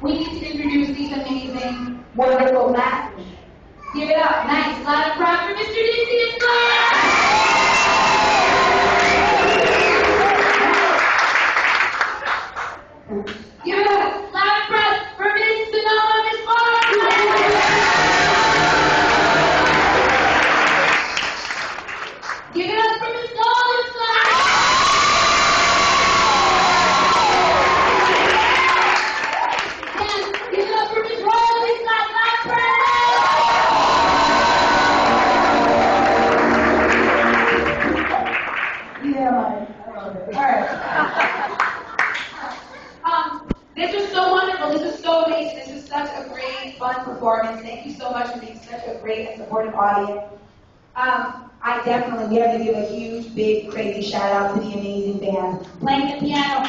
We need to introduce these amazing, wonderful masters. Give it up. Nice. Loud and proud for Mr. Dixie and Clark. Give it up. Loud and proud for Miss Sonoma, Miss Clark. Give it up for Miss Gold, Miss Clark. This was so wonderful. This was so amazing. This was such a great, fun performance. Thank you so much for being such a great and supportive audience. We have to give a huge, big, crazy shout out to the amazing band playing the piano.